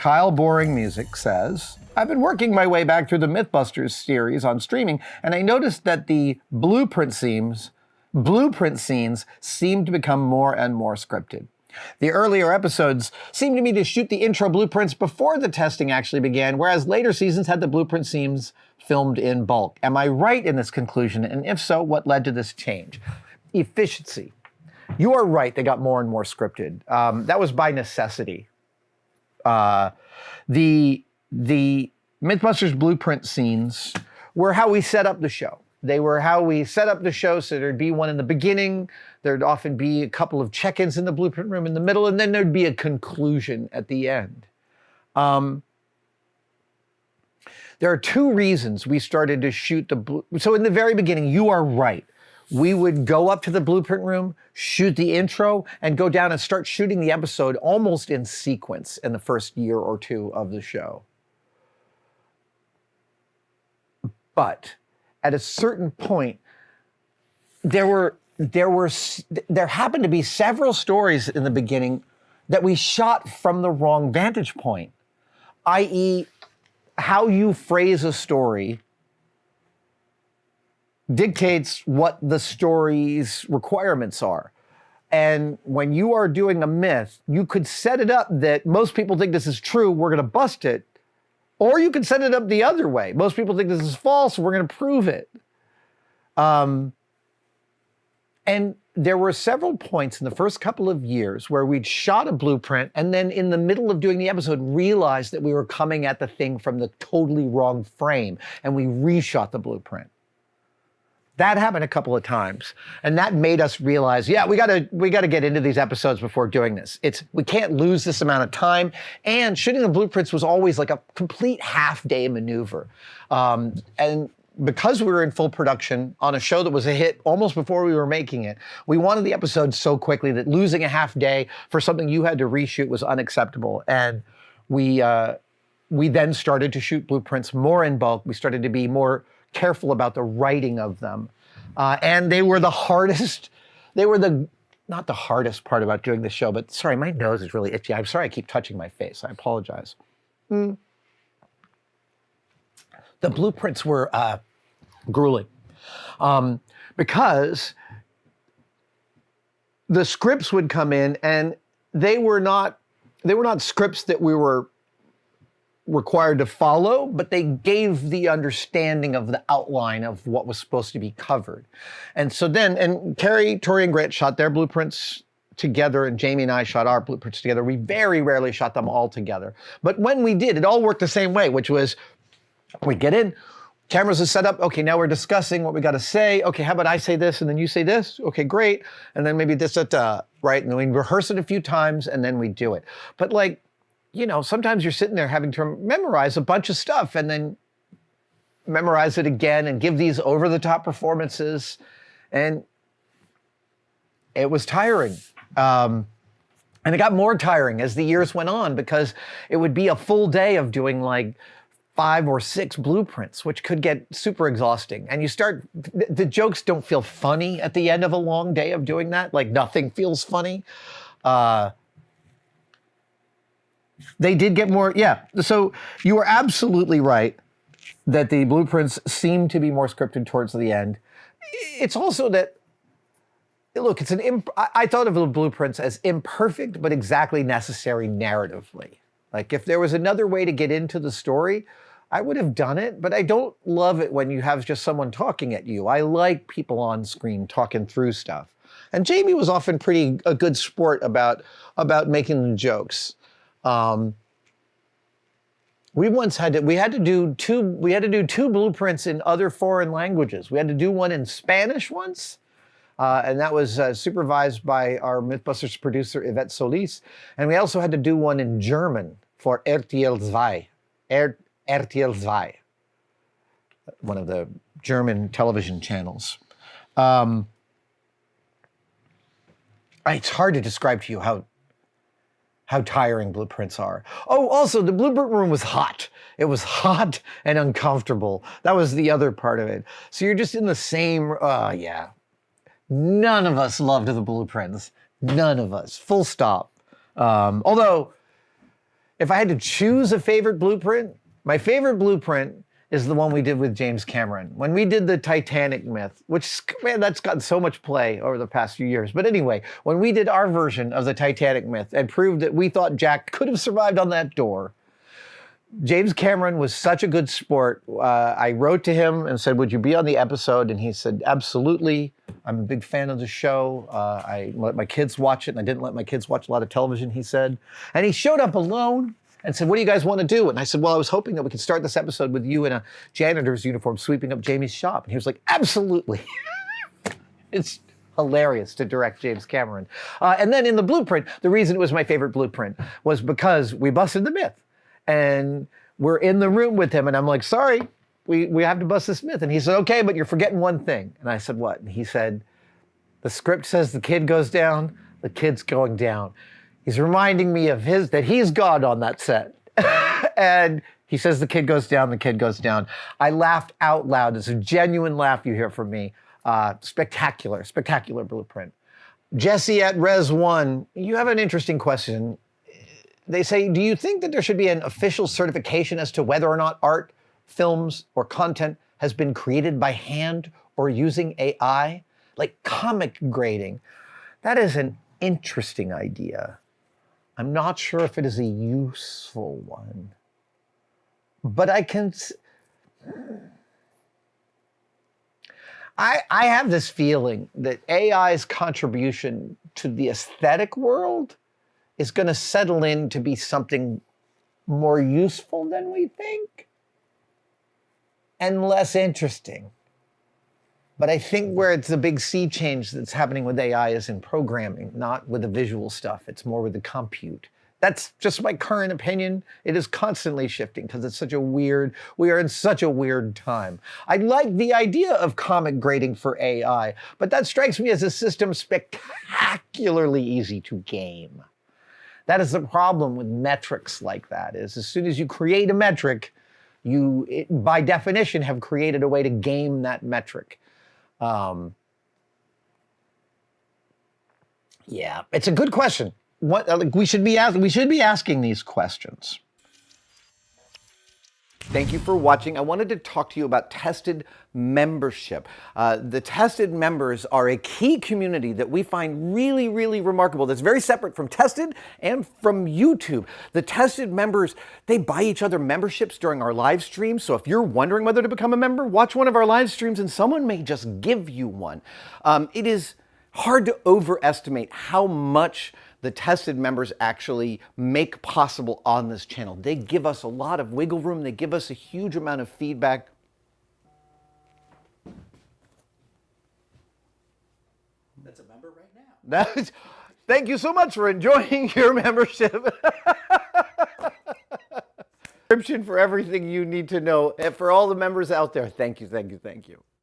Kyle Boring Music says, I've been working my way back through the MythBusters series on streaming, and I noticed that the blueprint scenes seem to become more and more scripted. The earlier episodes seemed to me to shoot the intro blueprints before the testing actually began, whereas later seasons had the blueprint scenes filmed in bulk. Am I right in this conclusion? And if so, what led to this change? Efficiency. You are right, they got more and more scripted. That was by necessity. The MythBusters blueprint scenes were how we set up the show. They were how we set up the show, so there'd be one in the beginning, there'd often be a couple of check-ins in the blueprint room in the middle, and then there'd be a conclusion at the end. There are two reasons we started to shoot so in the very beginning, you are right. We would go up to the blueprint room, shoot the intro, and go down and start shooting the episode almost in sequence in the first year or two of the show. But at a certain point, there happened to be several stories in the beginning that we shot from the wrong vantage point, i.e., how you phrase a story dictates what the story's requirements are. And when you are doing a myth, you could set it up that most people think this is true, we're going to bust it. Or you can set it up the other way. Most people think this is false, we're going to prove it. And there were several points in the first couple of years where we'd shot a blueprint and then in the middle of doing the episode realized that we were coming at the thing from the totally wrong frame and we reshot the blueprint. That happened a couple of times, and that made us realize, yeah, we gotta get into these episodes before doing this. We can't lose this amount of time, and shooting the blueprints was always like a complete half-day maneuver. And because we were in full production on a show that was a hit almost before we were making it, we wanted the episodes so quickly that losing a half day for something you had to reshoot was unacceptable. And we then started to shoot blueprints more in bulk. We started to be more careful about the writing of them. And they were the hardest, not the hardest part about doing this show, but sorry, my nose is really itchy. I'm sorry I keep touching my face. I apologize. The blueprints were grueling because the scripts would come in and they were not scripts that we were required to follow, but they gave the understanding of the outline of what was supposed to be covered. And so then, Carrie, Tori, and Grant shot their blueprints together, and Jamie and I shot our blueprints together. We very rarely shot them all together. But when we did, it all worked the same way, which was we'd get in, cameras are set up, okay, now we're discussing what we gotta say. Okay, how about I say this and then you say this? Okay, great. And then maybe this, right? And then we rehearse it a few times and then we do it. But like, you know, sometimes you're sitting there having to memorize a bunch of stuff and then memorize it again and give these over-the-top performances. And it was tiring. And it got more tiring as the years went on because it would be a full day of doing like 5 or 6 blueprints, which could get super exhausting. And the jokes don't feel funny at the end of a long day of doing that. Like nothing feels funny. They did get more, yeah. So you were absolutely right that the blueprints seem to be more scripted towards the end. It's also that, look, I thought of the blueprints as imperfect, but exactly necessary narratively. Like if there was another way to get into the story, I would have done it, but I don't love it when you have just someone talking at you. I like people on screen talking through stuff. And Jamie was often a good sport about making the jokes. We had to do two blueprints in other foreign languages. We had to do one in Spanish once, and that was supervised by our MythBusters producer, Yvette Solis. And we also had to do one in German for RTL 2, RTL 2, one of the German television channels. It's hard to describe to you how tiring blueprints are. Oh, also, the blueprint room was hot. It was hot and uncomfortable. That was the other part of it. So you're just in the same, yeah. None of us loved the blueprints. None of us, full stop. Although, if I had to choose a favorite blueprint, my favorite blueprint is the one we did with James Cameron. When we did the Titanic myth, which, man, that's gotten so much play over the past few years. But anyway, when we did our version of the Titanic myth and proved that we thought Jack could have survived on that door, James Cameron was such a good sport. I wrote to him and said, would you be on the episode? And he said, absolutely. I'm a big fan of the show. I let my kids watch it, and I didn't let my kids watch a lot of television, he said. And he showed up alone and said, what do you guys want to do? And I said, well, I was hoping that we could start this episode with you in a janitor's uniform sweeping up Jamie's shop. And he was like, absolutely. It's hilarious to direct James Cameron. And then in the blueprint, the reason it was my favorite blueprint was because we busted the myth. And we're in the room with him, and I'm like, sorry, we have to bust this myth. And he said, okay, but you're forgetting one thing. And I said, what? And he said, the script says the kid goes down, the kid's going down. He's reminding me of that he's God on that set. And he says the kid goes down, the kid goes down. I laughed out loud. It's a genuine laugh you hear from me. Spectacular, spectacular blueprint. Jesse at Res1, you have an interesting question. They say, do you think that there should be an official certification as to whether or not art, films, or content has been created by hand or using AI? Like comic grading. That is an interesting idea. I'm not sure if it is a useful one. But I have this feeling that AI's contribution to the aesthetic world is going to settle in to be something more useful than we think and less interesting. But I think where it's the big sea change that's happening with AI is in programming, not with the visual stuff. It's more with the compute. That's just my current opinion. It is constantly shifting because it's we are in such a weird time. I like the idea of comic grading for AI, but that strikes me as a system spectacularly easy to game. That is the problem with metrics like that, is as soon as you create a metric, you, by definition, have created a way to game that metric. Yeah, it's a good question. We should be asking these questions. Thank you for watching. I wanted to talk to you about Tested membership. The Tested members are a key community that we find really, really remarkable. That's very separate from Tested and from YouTube. The Tested members, they buy each other memberships during our live streams. So if you're wondering whether to become a member, watch one of our live streams and someone may just give you one. It is hard to overestimate how much the Tested members actually make possible on this channel. They give us a lot of wiggle room. They give us a huge amount of feedback. That's a member right now. Thank you so much for enjoying your membership. Description for everything you need to know. And for all the members out there, thank you, thank you, thank you.